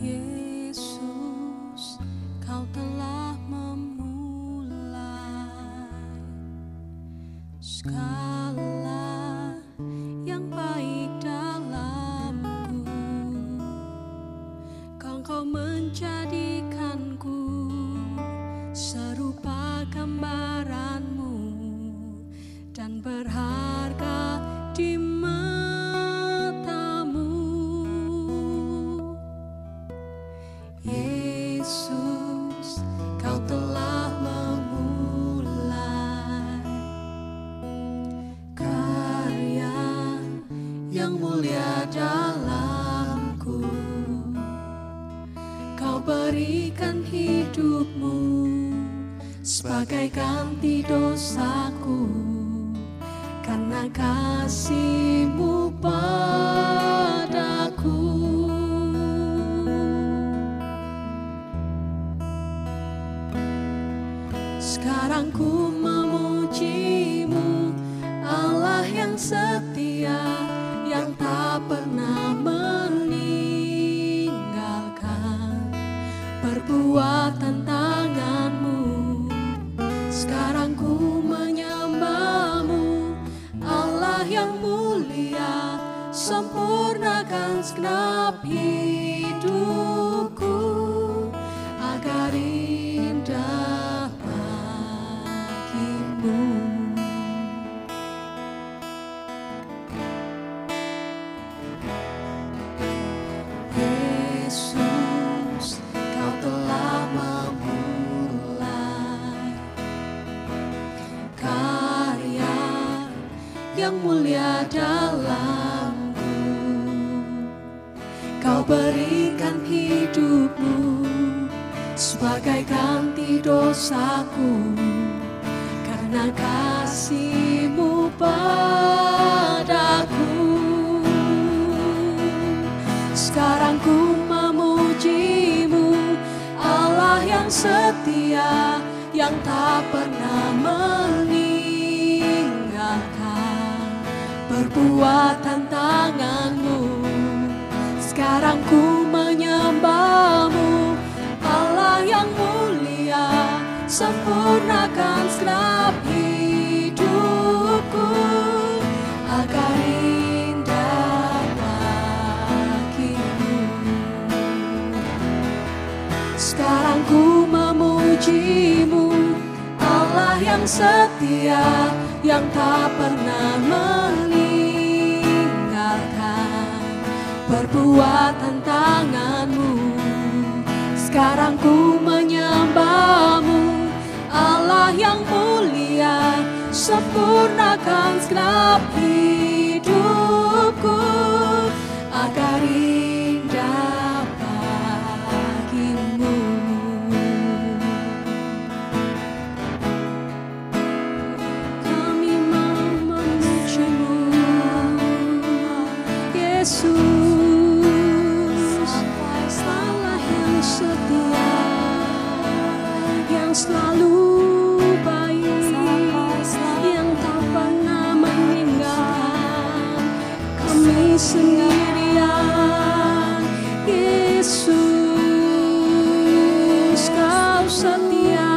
Yesus, Kau telah memulai segala yang baik dalamku. Kau menjadikanku serupa gambaran-Mu dan berharga di Yesus, Kau telah memulai karya yang mulia dalamku. Kau berikan hidup-Mu sebagai ganti dosaku, karena kasih-Mu padaku. Sekarang ku memuji-Mu, Allah yang setia, yang tak pernah meninggalkan perbuatan tangan-Mu. Sekarang ku menyembah-Mu, Allah yang mulia, sempurnakan segenap hidupku agar indah Yesus, Kau telah memulai karya yang mulia dalamku. Kau berikan hidup-Mu sebagai ganti dosaku, karena kasih-Mu padaku. Sekarang ku memuji-Mu, Allah yang setia, yang tak pernah meninggalkan perbuatan tangan-Mu. Sekarang ku menyembah-Mu, Allah yang mulia, sempurnakan segenap hidupku agar indah bagi-Mu. Sekarang ku memuji-Mu, Allah yang setia, yang tak pernah meninggalkan perbuatan tangan-Mu. Sekarang ku menyembah-Mu, Allah yang mulia, sempurnakan segenap hidupku agar indah bagi-Mu. Kami memuji-Mu, Yesus, Allah yang setia, yang selalu baik, yang tak pernah meninggalkan kami sendirian. Yesus, Kau setia.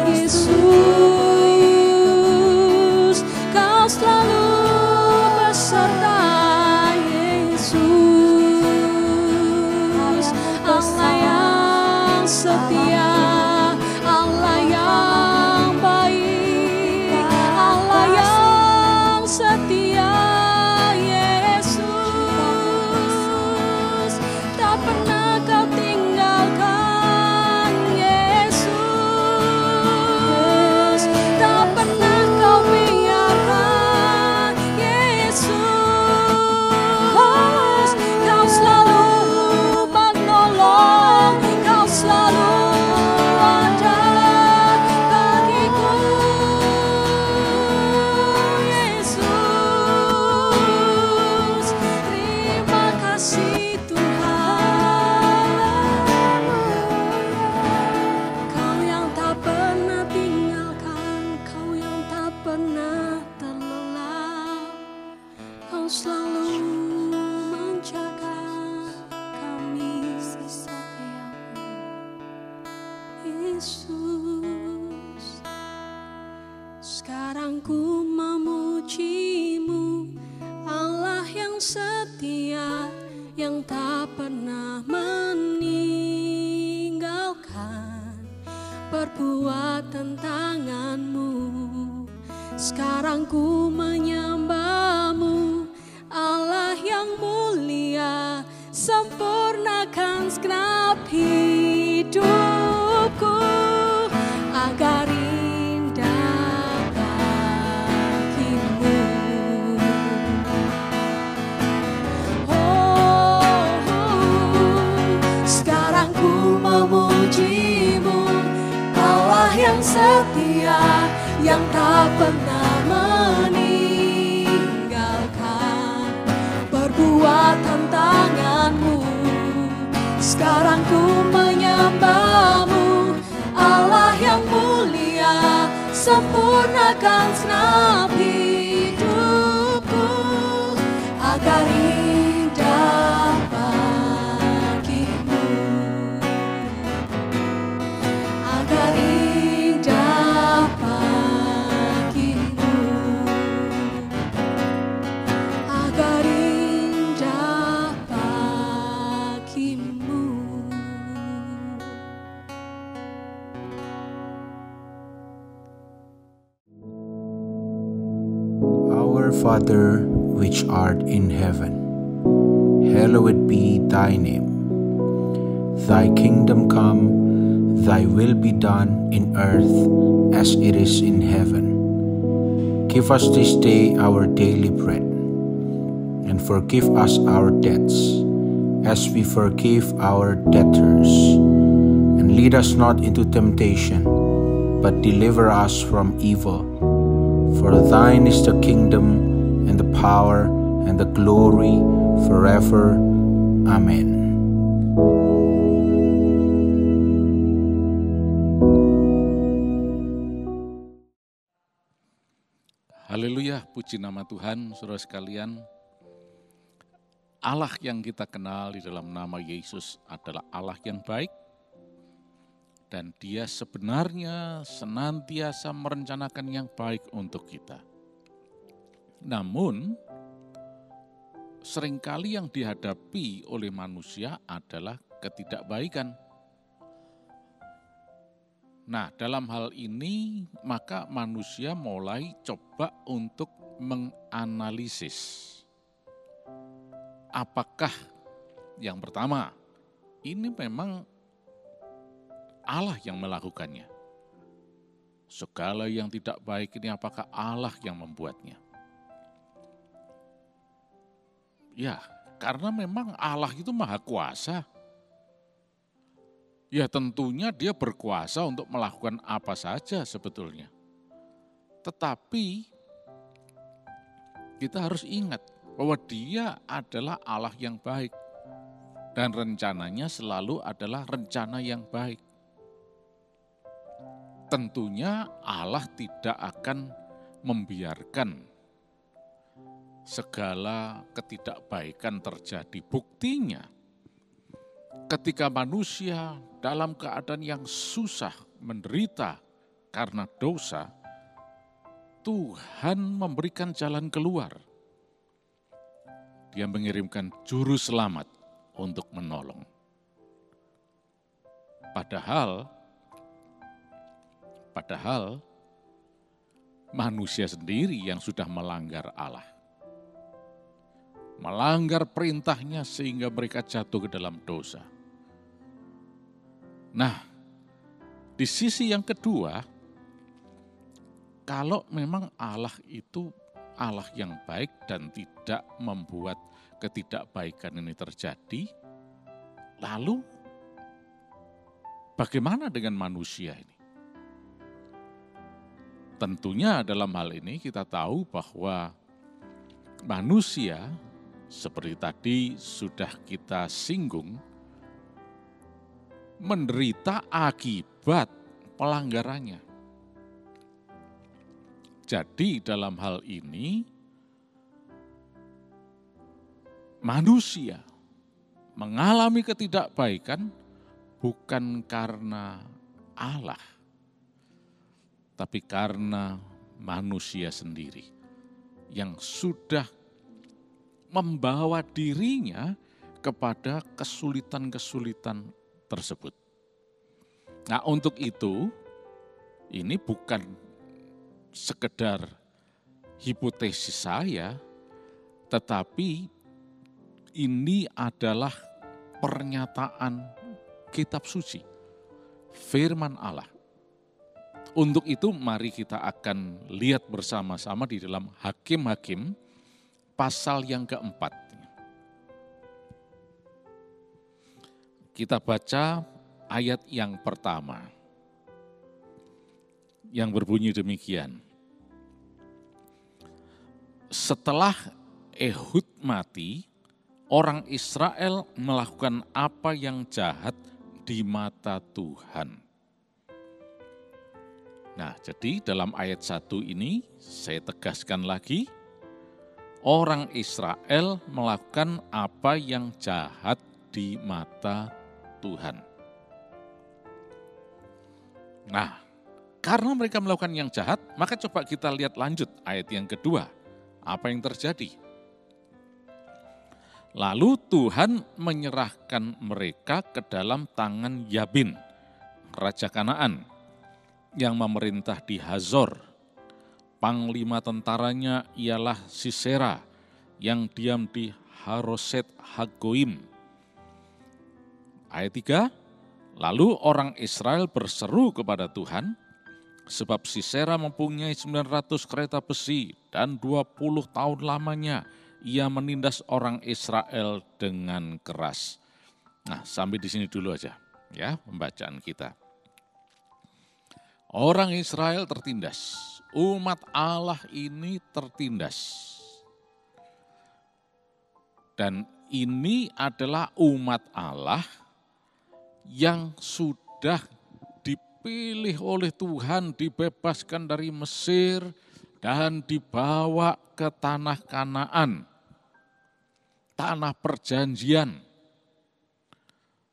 Yesus, Kau selalu beserta. Yesus, Allah yang setia, Allah yang baik, Allah yang setia. Kau selalu menjaga kami setiamu, Yesus. Sekarang ku memuji-Mu, Allah yang setia, yang tak pernah meninggalkan perbuatan tangan-Mu. Sekarang ku menyembah-Mu, Allah yang mulia, sempurnakan segenap hidupku agar indah bagi-Mu. Sekarang ku memuji-Mu, Allah yang setia, yang tak pernah meninggalkan perbuatan tangan-Mu. Sekarang ku menyembah-Mu, Allah yang mulia, sempurnakan segenap hidupku agar indah bagi-Mu, agar indah bagi-Mu, agar indah bagi-Mu. Our Father, which art in heaven, hallowed be thy name. Thy kingdom come, thy will be done in earth as it is in heaven. Give us this day our daily bread, and forgive us our debts, as we forgive our debtors. And lead us not into temptation, but deliver us from evil. For thine is the kingdom, and the power, and the glory, forever. Amen. Haleluya, puji nama Tuhan, saudara sekalian. Allah yang kita kenal di dalam nama Yesus adalah Allah yang baik, dan Dia sebenarnya senantiasa merencanakan yang baik untuk kita. Namun, seringkali yang dihadapi oleh manusia adalah ketidakbaikan. Nah, dalam hal ini maka manusia mulai coba untuk menganalisis. Apakah yang pertama, ini memang Allah yang melakukannya? Segala yang tidak baik ini apakah Allah yang membuatnya? Ya, karena memang Allah itu maha kuasa. Ya tentunya Dia berkuasa untuk melakukan apa saja sebetulnya. Tetapi kita harus ingat bahwa Dia adalah Allah yang baik. Dan rencananya selalu adalah rencana yang baik. Tentunya Allah tidak akan membiarkan segala ketidakbaikan terjadi. Buktinya, ketika manusia dalam keadaan yang susah, menderita karena dosa, Tuhan memberikan jalan keluar. Dia mengirimkan juru selamat untuk menolong. Padahal manusia sendiri yang sudah melanggar Allah. Melanggar perintahnya sehingga mereka jatuh ke dalam dosa. Nah, di sisi yang kedua, kalau memang Allah itu Allah yang baik dan tidak membuat ketidakbaikan ini terjadi, lalu bagaimana dengan manusia ini? Tentunya dalam hal ini kita tahu bahwa manusia seperti tadi sudah kita singgung, menderita akibat pelanggarannya. Jadi dalam hal ini manusia mengalami ketidakbaikan bukan karena Allah, tapi karena manusia sendiri yang sudah membawa dirinya kepada kesulitan-kesulitan tersebut. Nah, untuk itu ini bukan sekedar hipotesis saya, tetapi ini adalah pernyataan kitab suci, firman Allah. Untuk itu mari kita akan lihat bersama-sama di dalam Hakim-Hakim pasal yang keempat. Kita baca ayat yang pertama yang berbunyi demikian. Setelah Ehud mati, orang Israel melakukan apa yang jahat di mata Tuhan. Nah, jadi dalam ayat 1 ini saya tegaskan lagi, orang Israel melakukan apa yang jahat di mata Tuhan. Nah, karena mereka melakukan yang jahat, maka coba kita lihat lanjut ayat yang kedua. Apa yang terjadi? Lalu Tuhan menyerahkan mereka ke dalam tangan Yabin, raja Kanaan, yang memerintah di Hazor. Panglima tentaranya ialah Sisera, yang diam di Haroset Hagoim. Ayat 3, lalu orang Israel berseru kepada Tuhan, sebab Sisera mempunyai 900 kereta besi dan 20 tahun lamanya ia menindas orang Israel dengan keras. Nah, sampai di sini dulu aja ya pembacaan kita. Orang Israel tertindas, umat Allah ini tertindas. Dan ini adalah umat Allah yang sudah dipilih oleh Tuhan, dibebaskan dari Mesir dan dibawa ke tanah Kanaan, tanah perjanjian,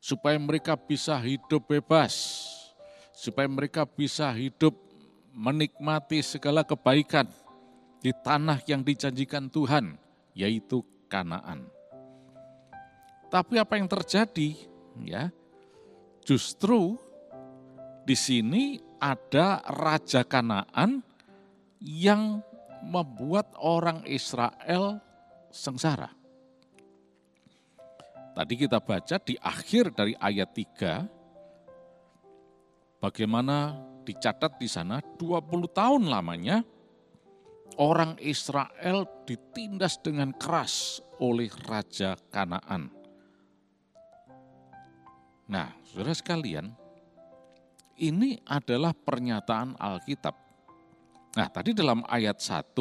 supaya mereka bisa hidup bebas, supaya mereka bisa hidup menikmati segala kebaikan di tanah yang dijanjikan Tuhan, yaitu Kanaan. Tapi apa yang terjadi? Ya, justru di sini ada raja Kanaan yang membuat orang Israel sengsara. Tadi kita baca di akhir dari ayat 3, bagaimana dicatat di sana 20 tahun lamanya orang Israel ditindas dengan keras oleh raja Kanaan. Nah, saudara sekalian, ini adalah pernyataan Alkitab. Nah, tadi dalam ayat 1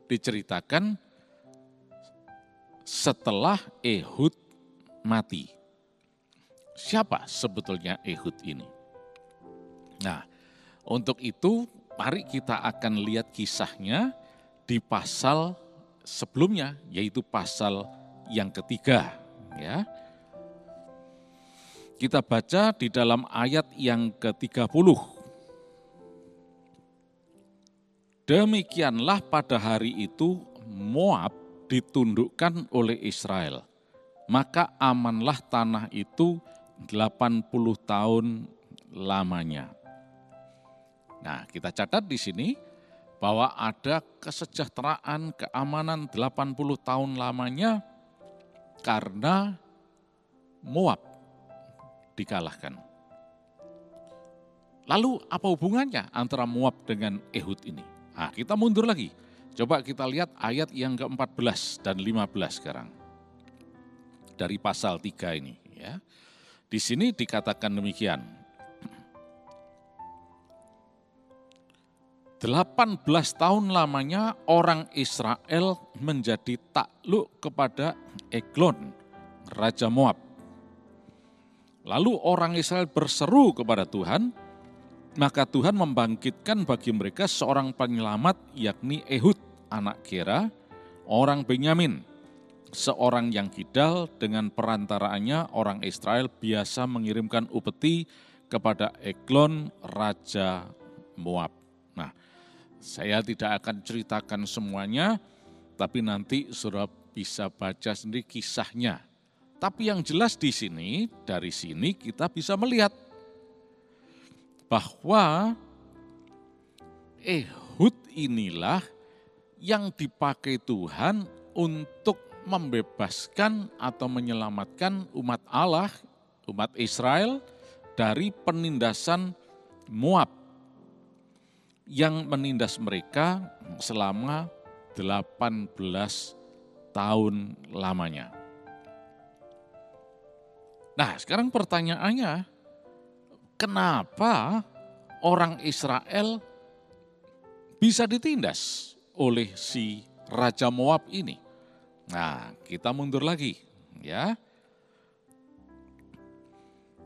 diceritakan setelah Ehud mati. Siapa sebetulnya Ehud ini? Nah, untuk itu mari kita akan lihat kisahnya di pasal sebelumnya, yaitu pasal yang ketiga. Ya. Kita baca di dalam ayat yang ke-30. Demikianlah pada hari itu Moab ditundukkan oleh Israel. Maka amanlah tanah itu 80 tahun lamanya. Nah, kita catat di sini bahwa ada kesejahteraan, keamanan 80 tahun lamanya karena Moab dikalahkan. Lalu apa hubungannya antara Moab dengan Ehud ini? Nah, kita mundur lagi. Coba kita lihat ayat yang ke-14 dan 15 sekarang. Dari pasal 3 ini. Ya. Di sini dikatakan demikian. 18 tahun lamanya orang Israel menjadi takluk kepada Eglon, Raja Moab. Lalu orang Israel berseru kepada Tuhan, maka Tuhan membangkitkan bagi mereka seorang penyelamat, yakni Ehud, anak Gera, orang Benyamin, seorang yang kidal, dengan perantaraannya orang Israel biasa mengirimkan upeti kepada Eglon, Raja Moab. Nah, saya tidak akan ceritakan semuanya, tapi nanti saudara bisa baca sendiri kisahnya. Tapi yang jelas di sini, dari sini kita bisa melihat bahwa Ehud inilah yang dipakai Tuhan untuk membebaskan atau menyelamatkan umat Allah, umat Israel dari penindasan Moab yang menindas mereka selama 18 tahun lamanya. Nah, sekarang pertanyaannya, kenapa orang Israel bisa ditindas oleh si Raja Moab ini? Nah, kita mundur lagi, ya.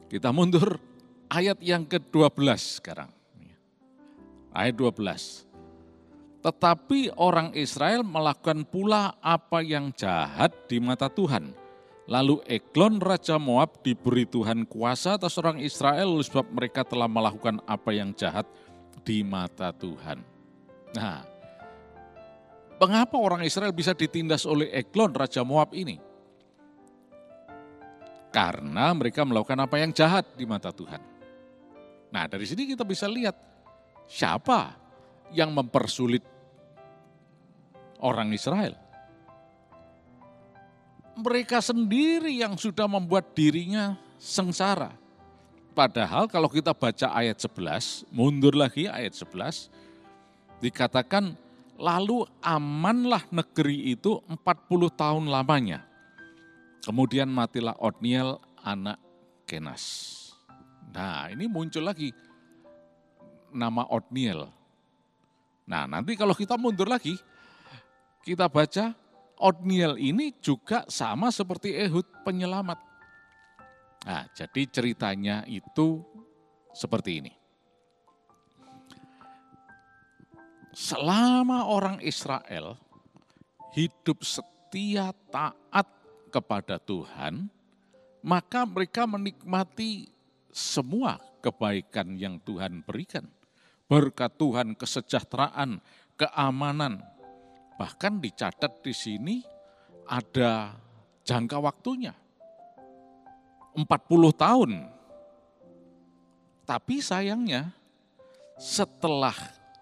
Kita mundur ayat yang ke-12 sekarang. Ayat 12. Tetapi orang Israel melakukan pula apa yang jahat di mata Tuhan. Lalu Eglon Raja Moab diberi Tuhan kuasa atas orang Israel sebab mereka telah melakukan apa yang jahat di mata Tuhan. Nah, mengapa orang Israel bisa ditindas oleh Eglon Raja Moab ini? Karena mereka melakukan apa yang jahat di mata Tuhan. Nah, dari sini kita bisa lihat siapa yang mempersulit orang Israel. Mereka sendiri yang sudah membuat dirinya sengsara. Padahal kalau kita baca ayat 11, mundur lagi ayat 11, dikatakan lalu amanlah negeri itu 40 tahun lamanya. Kemudian matilah Otniel anak Kenas. Nah, ini muncul lagi nama Otniel. Nah, nanti kalau kita mundur lagi, kita baca Otniel ini juga sama seperti Ehud penyelamat. Nah, jadi ceritanya itu seperti ini. Selama orang Israel hidup setia taat kepada Tuhan, maka mereka menikmati semua kebaikan yang Tuhan berikan. Berkat Tuhan, kesejahteraan, keamanan. Bahkan dicatat di sini ada jangka waktunya. 40 tahun. Tapi sayangnya setelah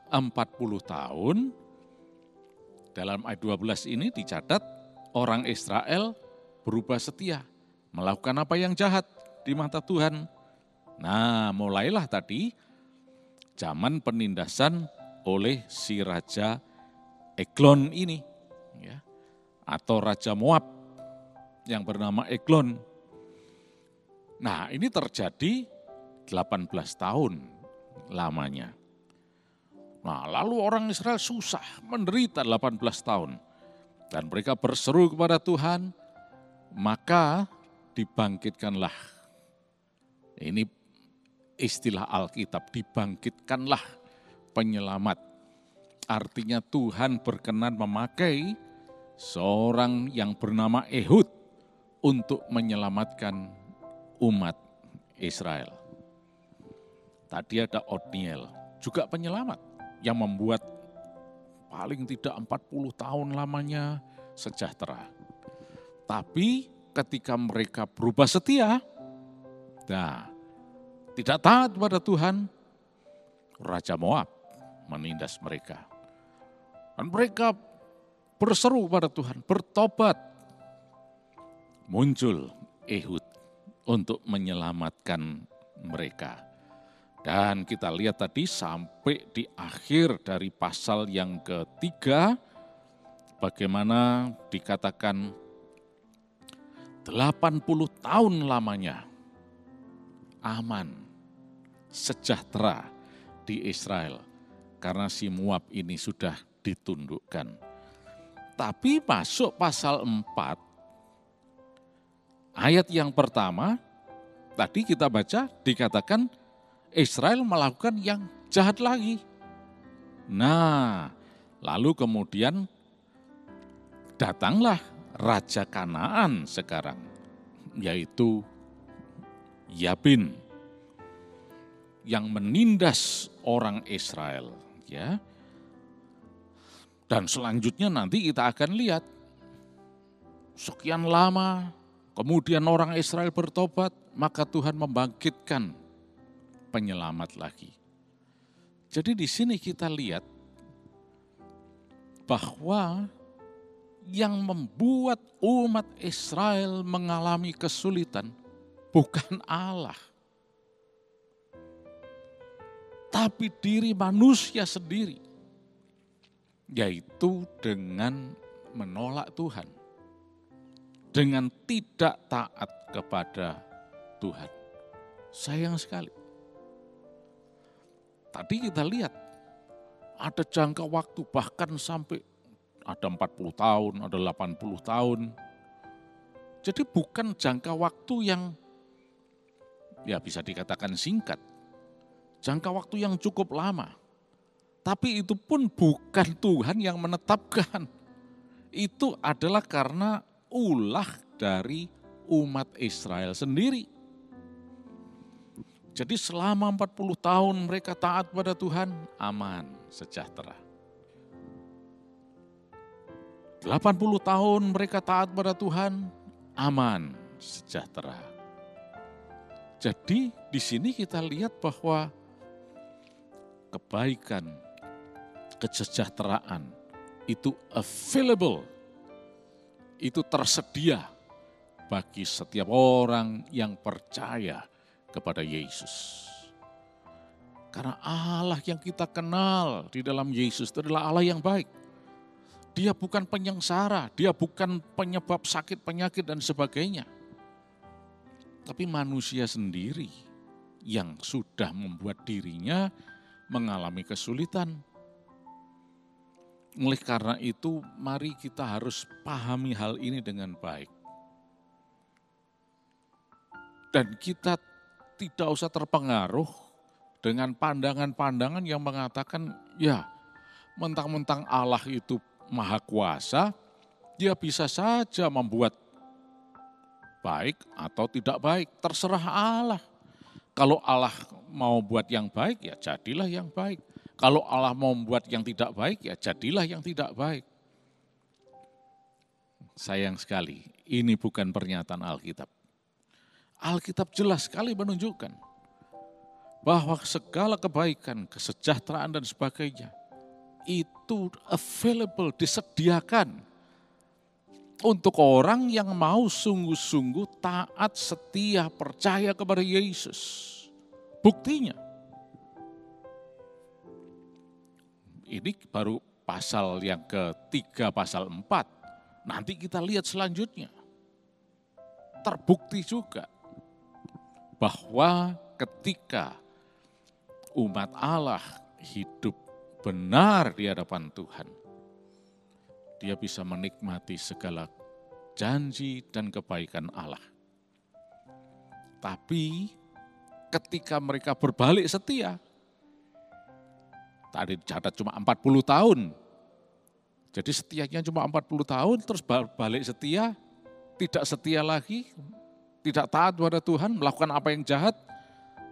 40 tahun, dalam ayat 12 ini dicatat orang Israel berubah setia, melakukan apa yang jahat di mata Tuhan. Nah, mulailah tadi zaman penindasan oleh si Raja Eglon ini, ya, atau Raja Moab yang bernama Eglon. Nah, ini terjadi 18 tahun lamanya. Nah, lalu orang Israel susah, menderita 18 tahun. Dan mereka berseru kepada Tuhan, maka dibangkitkanlah. Ini istilah Alkitab, dibangkitkanlah penyelamat. Artinya Tuhan berkenan memakai seorang yang bernama Ehud untuk menyelamatkan umat Israel. Tadi ada Otniel, juga penyelamat yang membuat paling tidak 40 tahun lamanya sejahtera. Tapi ketika mereka berubah setia, nah, tidak taat kepada Tuhan, Raja Moab menindas mereka. Dan mereka berseru pada Tuhan, bertobat. Muncul Ehud untuk menyelamatkan mereka. Dan kita lihat tadi sampai di akhir dari pasal yang ketiga, bagaimana dikatakan 80 tahun lamanya aman, sejahtera di Israel. Karena si Moab ini sudah ditundukkan. Tapi masuk pasal 4, ayat yang pertama, tadi kita baca dikatakan Israel melakukan yang jahat lagi. Nah, lalu kemudian datanglah raja Kanaan sekarang, yaitu Yabin, yang menindas orang Israel, ya. Dan selanjutnya nanti kita akan lihat sekian lama kemudian orang Israel bertobat, maka Tuhan membangkitkan penyelamat lagi. Jadi di sini kita lihat bahwa yang membuat umat Israel mengalami kesulitan bukan Allah, tapi diri manusia sendiri, yaitu dengan menolak Tuhan, dengan tidak taat kepada Tuhan. Sayang sekali. Tadi kita lihat ada jangka waktu bahkan sampai ada 40 tahun, ada 80 tahun. Jadi bukan jangka waktu yang ya bisa dikatakan singkat. Jangka waktu yang cukup lama. Tapi itu pun bukan Tuhan yang menetapkan. Itu adalah karena ulah dari umat Israel sendiri. Jadi selama 40 tahun mereka taat pada Tuhan, aman, sejahtera. 80 tahun mereka taat pada Tuhan, aman, sejahtera. Jadi di sini kita lihat bahwa kebaikan, kesejahteraan itu available, itu tersedia bagi setiap orang yang percaya kepada Yesus. Karena Allah yang kita kenal di dalam Yesus itu adalah Allah yang baik. Dia bukan penyengsara, dia bukan penyebab sakit, penyakit dan sebagainya. Tapi manusia sendiri yang sudah membuat dirinya mengalami kesulitan. Oleh karena itu, mari kita harus pahami hal ini dengan baik. Dan kita tidak usah terpengaruh dengan pandangan-pandangan yang mengatakan, ya mentang-mentang Allah itu maha kuasa, dia bisa saja membuat baik atau tidak baik, terserah Allah. Kalau Allah mau buat yang baik, ya jadilah yang baik. Kalau Allah mau membuat yang tidak baik, ya jadilah yang tidak baik. Sayang sekali, ini bukan pernyataan Alkitab. Alkitab jelas sekali menunjukkan bahwa segala kebaikan, kesejahteraan dan sebagainya itu available, disediakan untuk orang yang mau sungguh-sungguh taat, setia, percaya kepada Yesus. Buktinya, ini baru pasal yang ketiga, pasal 4. Nanti kita lihat selanjutnya. Terbukti juga bahwa ketika umat Allah hidup benar di hadapan Tuhan, dia bisa menikmati segala janji dan kebaikan Allah. Tapi ketika mereka berbalik setia, tadi dicatat cuma 40 tahun. Jadi setianya cuma 40 tahun, terus balik setia, tidak setia lagi, tidak taat pada Tuhan, melakukan apa yang jahat,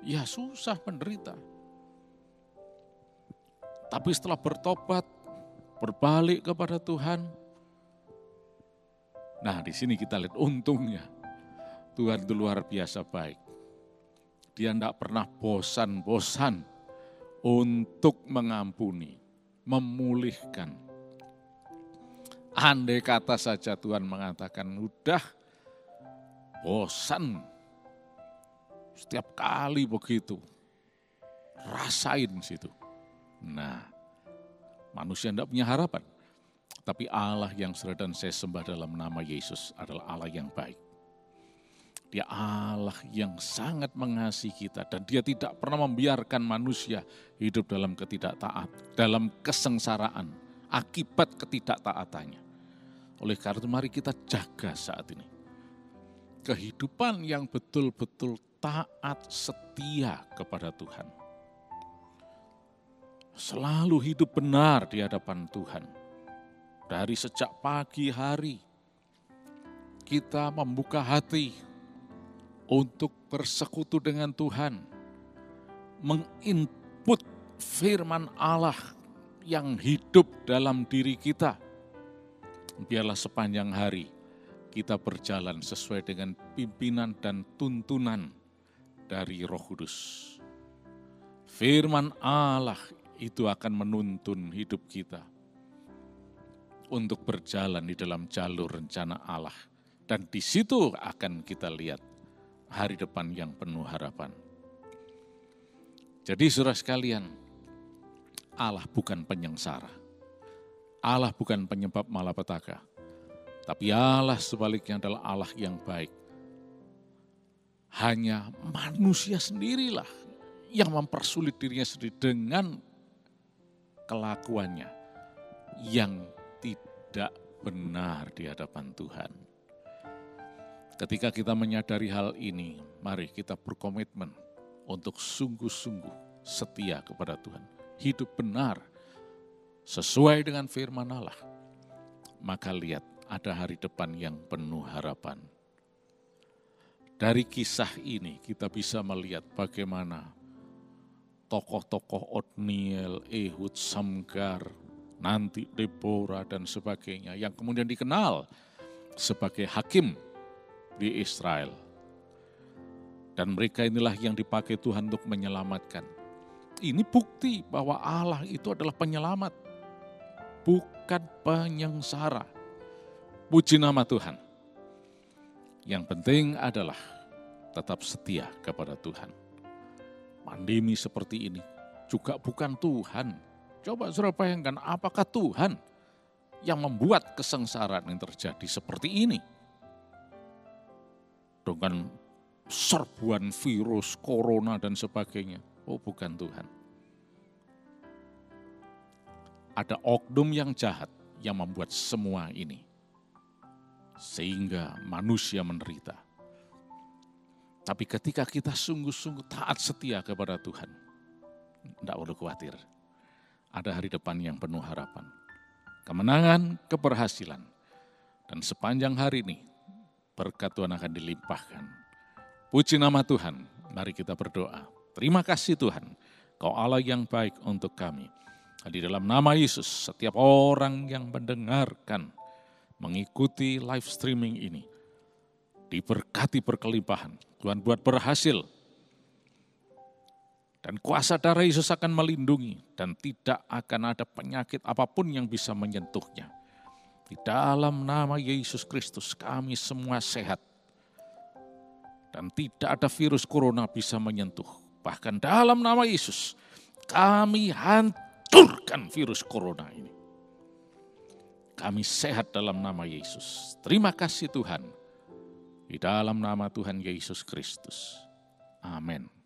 ya susah, menderita. Tapi setelah bertobat, berbalik kepada Tuhan, nah di sini kita lihat untungnya Tuhan itu luar biasa baik. Dia tidak pernah bosan-bosan untuk mengampuni, memulihkan. Andai kata saja Tuhan mengatakan, udah bosan, setiap kali begitu, rasain situ. Nah, manusia tidak punya harapan. Tapi Allah yang saudara dan saya sembah dalam nama Yesus adalah Allah yang baik. Dia Allah yang sangat mengasihi kita dan dia tidak pernah membiarkan manusia hidup dalam ketidaktaat, dalam kesengsaraan akibat ketidaktaatannya. Oleh karena itu mari kita jaga saat ini kehidupan yang betul-betul taat, setia kepada Tuhan. Selalu hidup benar di hadapan Tuhan. Dari sejak pagi hari kita membuka hati untuk bersekutu dengan Tuhan, menginput firman Allah yang hidup dalam diri kita. Biarlah sepanjang hari kita berjalan sesuai dengan pimpinan dan tuntunan dari Roh Kudus. Firman Allah itu akan menuntun hidup kita untuk berjalan di dalam jalur rencana Allah. Dan di situ akan kita lihat hari depan yang penuh harapan. Jadi saudara sekalian, Allah bukan penyengsara. Allah bukan penyebab malapetaka. Tapi Allah sebaliknya adalah Allah yang baik. Hanya manusia sendirilah yang mempersulit dirinya sendiri dengan kelakuannya yang tidak benar di hadapan Tuhan. Ketika kita menyadari hal ini, mari kita berkomitmen untuk sungguh-sungguh setia kepada Tuhan. Hidup benar sesuai dengan firman Allah. Maka lihat, ada hari depan yang penuh harapan. Dari kisah ini kita bisa melihat bagaimana tokoh-tokoh Otniel, Ehud, Samgar, nanti Deborah dan sebagainya yang kemudian dikenal sebagai hakim di Israel. Dan mereka inilah yang dipakai Tuhan untuk menyelamatkan. Ini bukti bahwa Allah itu adalah penyelamat, bukan penyengsara. Puji nama Tuhan. Yang penting adalah tetap setia kepada Tuhan. Pandemi seperti ini juga bukan Tuhan. Coba saudara bayangkan, apakah Tuhan yang membuat kesengsaraan yang terjadi seperti ini? Dengan serbuan virus, corona dan sebagainya. Oh, bukan Tuhan. Ada oknum yang jahat yang membuat semua ini. Sehingga manusia menderita. Tapi ketika kita sungguh-sungguh taat setia kepada Tuhan, tidak perlu khawatir. Ada hari depan yang penuh harapan. Kemenangan, keberhasilan. Dan sepanjang hari ini, berkat Tuhan akan dilimpahkan. Puji nama Tuhan, mari kita berdoa. Terima kasih Tuhan, Kau Allah yang baik untuk kami. Di dalam nama Yesus, setiap orang yang mendengarkan, mengikuti live streaming ini, diberkati berkelimpahan. Tuhan buat berhasil. Dan kuasa darah Yesus akan melindungi dan tidak akan ada penyakit apapun yang bisa menyentuhnya. Di dalam nama Yesus Kristus kami semua sehat. Dan tidak ada virus corona bisa menyentuh. Bahkan dalam nama Yesus kami hancurkan virus corona ini. Kami sehat dalam nama Yesus. Terima kasih Tuhan. Di dalam nama Tuhan Yesus Kristus. Amin.